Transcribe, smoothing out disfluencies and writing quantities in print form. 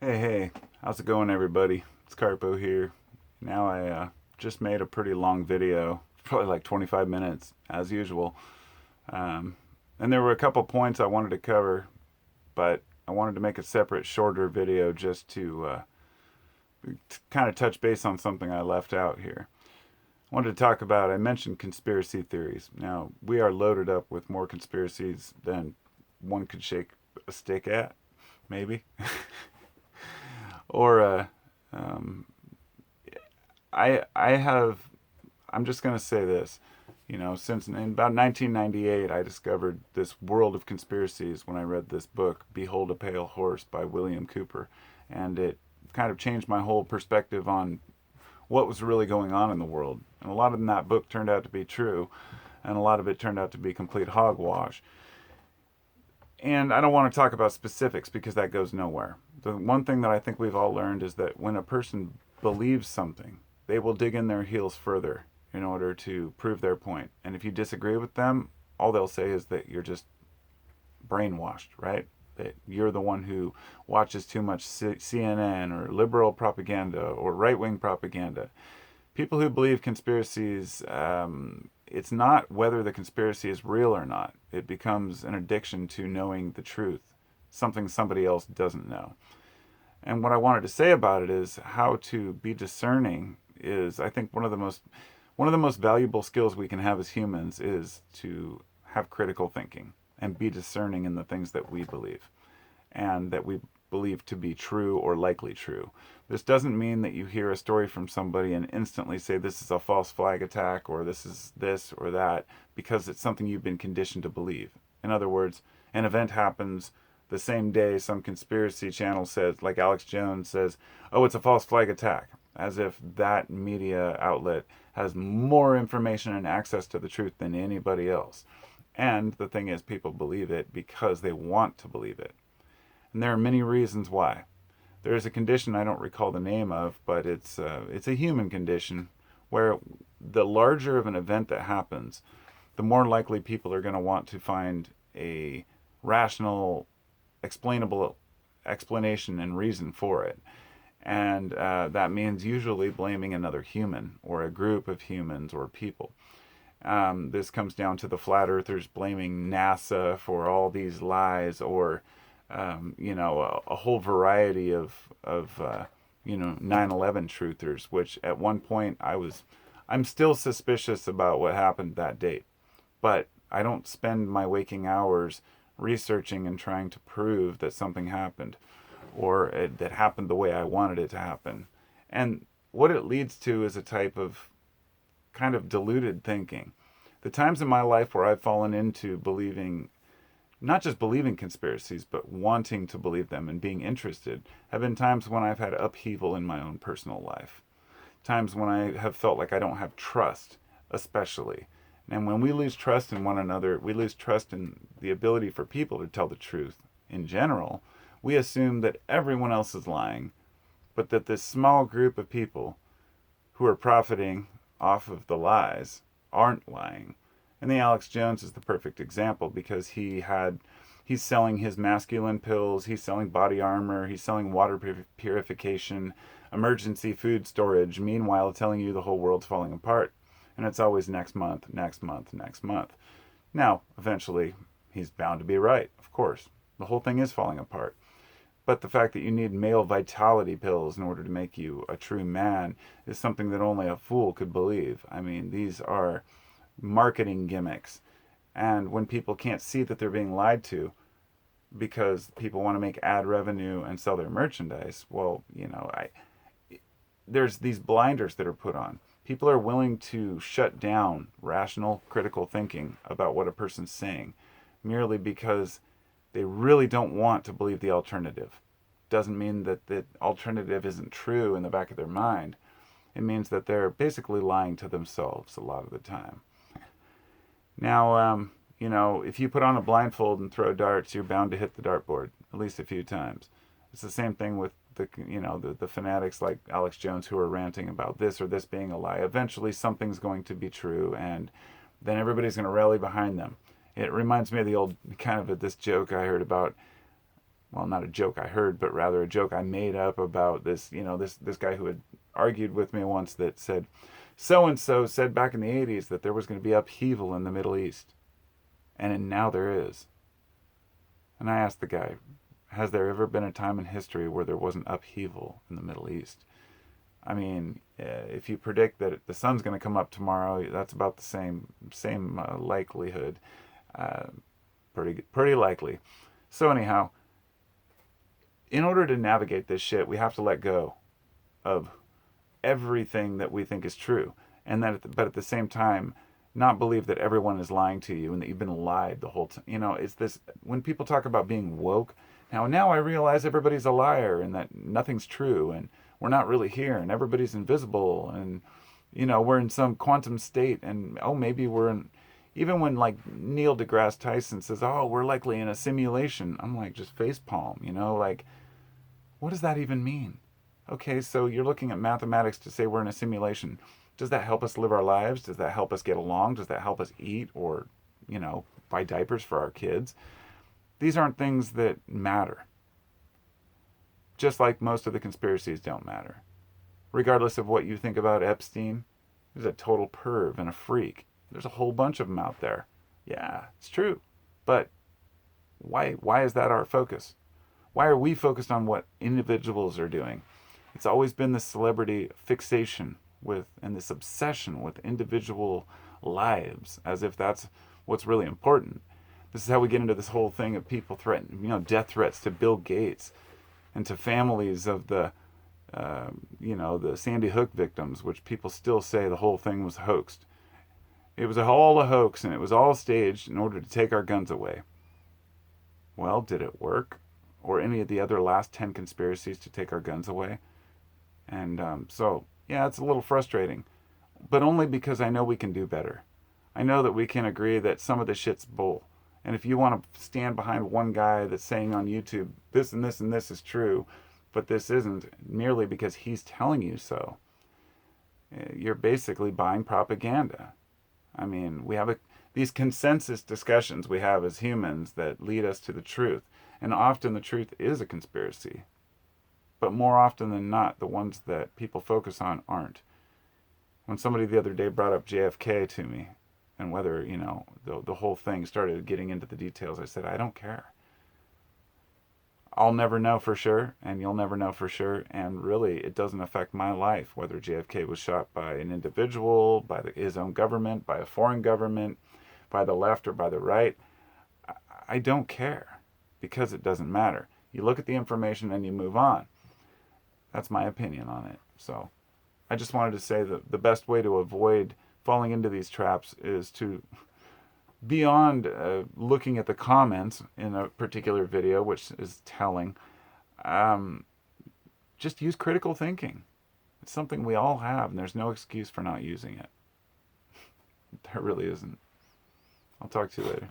Hey, how's it going, everybody? It's Carpo here. Now, I just made a pretty long video, probably like 25 minutes, as usual. Um, and there were a couple points I wanted to cover, but I wanted to make a separate, shorter video just to kind of touch base on something I left out here. I wanted to talk about, I mentioned conspiracy theories. Now, we are loaded up with more conspiracies than one could shake a stick at, maybe. or um, I have. I'm just gonna say this. Since in about 1998, I discovered this world of conspiracies when I read this book, "Behold a Pale Horse" by William Cooper, and it kind of changed my whole perspective on what was really going on in the world. And a lot of that book turned out to be true, and a lot of it turned out to be complete hogwash. And I don't want to talk about specifics because that goes nowhere. The one thing that I think we've all learned is that when a person believes something, they will dig in their heels further in order to prove their point. And if you disagree with them, all they'll say is that you're just brainwashed, right? That you're the one who watches too much CNN or liberal propaganda or right wing propaganda. People who believe conspiracies, it's not whether the conspiracy is real or not. It becomes an addiction to knowing the truth, something somebody else doesn't know. And what I wanted to say about it is how to be discerning is, I think, one of the most valuable skills we can have as humans is to have critical thinking and be discerning in the things that we believe and that we believe to be true or likely true. This doesn't mean that you hear a story from somebody and instantly say this is a false flag attack or this is this or that because it's something you've been conditioned to believe. In other words, an event happens the same day some conspiracy channel says, like Alex Jones says, oh, it's a false flag attack, as if that media outlet has more information and access to the truth than anybody else. And the thing is, people believe it because they want to believe it. And there are many reasons why. There is a condition I don't recall the name of, but it's a human condition where the larger of an event that happens, the more likely people are going to want to find a rational, explainable explanation and reason for it. And that means usually blaming another human or a group of humans or people. This comes down to the flat earthers blaming NASA for all these lies, or a whole variety of 9/11 truthers. Which at one point I'm still suspicious about what happened that date, but I don't spend my waking hours researching and trying to prove that something happened or that happened the way I wanted it to happen. And what it leads to is a type of kind of diluted thinking. The times in my life where I've fallen into believing, not just believing conspiracies, but wanting to believe them and being interested, have been times when I've had upheaval in my own personal life. Times when I have felt like I don't have trust, especially. And when we lose trust in one another, we lose trust in the ability for people to tell the truth in general. We assume that everyone else is lying, but that this small group of people who are profiting off of the lies aren't lying. And the Alex Jones is the perfect example because he's selling his masculine pills, he's selling body armor, he's selling water purification, emergency food storage, meanwhile telling you the whole world's falling apart. And it's always next month, next month, next month. Now, eventually, he's bound to be right, of course. The whole thing is falling apart. But the fact that you need male vitality pills in order to make you a true man is something that only a fool could believe. I mean, these are marketing gimmicks. And when people can't see that they're being lied to because people want to make ad revenue and sell their merchandise, well, there's these blinders that are put on. People are willing to shut down rational, critical thinking about what a person's saying merely because they really don't want to believe the alternative. Doesn't mean that the alternative isn't true in the back of their mind. It means that they're basically lying to themselves a lot of the time. Now, if you put on a blindfold and throw darts, you're bound to hit the dartboard at least a few times. It's the same thing with the fanatics like Alex Jones who are ranting about this or this being a lie. Eventually, something's going to be true, and then everybody's going to rally behind them. It reminds me of the old kind of this joke I heard about well, not a joke I heard, but rather a joke I made up about this, this guy who had argued with me once that said, so and so said back in the 80s that there was going to be upheaval in the Middle East. And now there is. And I asked the guy, has there ever been a time in history where there wasn't upheaval in the Middle East? I mean, if you predict that the sun's going to come up tomorrow, that's about the same likelihood. Uh, pretty likely. So anyhow, in order to navigate this shit, we have to let go of everything that we think is true, and but at the same time, not believe that everyone is lying to you and that you've been lied the whole time. It's this when people talk about being woke. Now I realize everybody's a liar and that nothing's true and we're not really here and everybody's invisible and we're in some quantum state and maybe we're in. Even when like Neil deGrasse Tyson says, "Oh, we're likely in a simulation," I'm like, just facepalm. Like, what does that even mean? Okay, so you're looking at mathematics to say we're in a simulation. Does that help us live our lives? Does that help us get along? Does that help us eat or, buy diapers for our kids? These aren't things that matter. Just like most of the conspiracies don't matter. Regardless of what you think about Epstein, he's a total perv and a freak. There's a whole bunch of them out there. Yeah, it's true. But why is that our focus? Why are we focused on what individuals are doing? It's always been this celebrity fixation and this obsession with individual lives as if that's what's really important. This is how we get into this whole thing of people threatening, death threats to Bill Gates and to families of the Sandy Hook victims, which people still say the whole thing was hoaxed. It was all a hoax and it was all staged in order to take our guns away. Well, did it work? Or any of the other last 10 conspiracies to take our guns away? And yeah, it's a little frustrating, but only because I know we can do better. I know that we can agree that some of the shit's bull. And if you want to stand behind one guy that's saying on YouTube, this and this and this is true, but this isn't, merely because he's telling you so, you're basically buying propaganda. I mean, we have these consensus discussions we have as humans that lead us to the truth. And often the truth is a conspiracy. But more often than not, the ones that people focus on aren't. When somebody the other day brought up JFK to me, and whether, the whole thing started getting into the details, I said, I don't care. I'll never know for sure, and you'll never know for sure, and really it doesn't affect my life whether JFK was shot by an individual, by his own government, by a foreign government, by the left or by the right. I don't care, because it doesn't matter. You look at the information and you move on. That's my opinion on it. So I just wanted to say that the best way to avoid falling into these traps is to, beyond looking at the comments in a particular video, which is telling, just use critical thinking. It's something we all have, and there's no excuse for not using it. There really isn't. I'll talk to you later.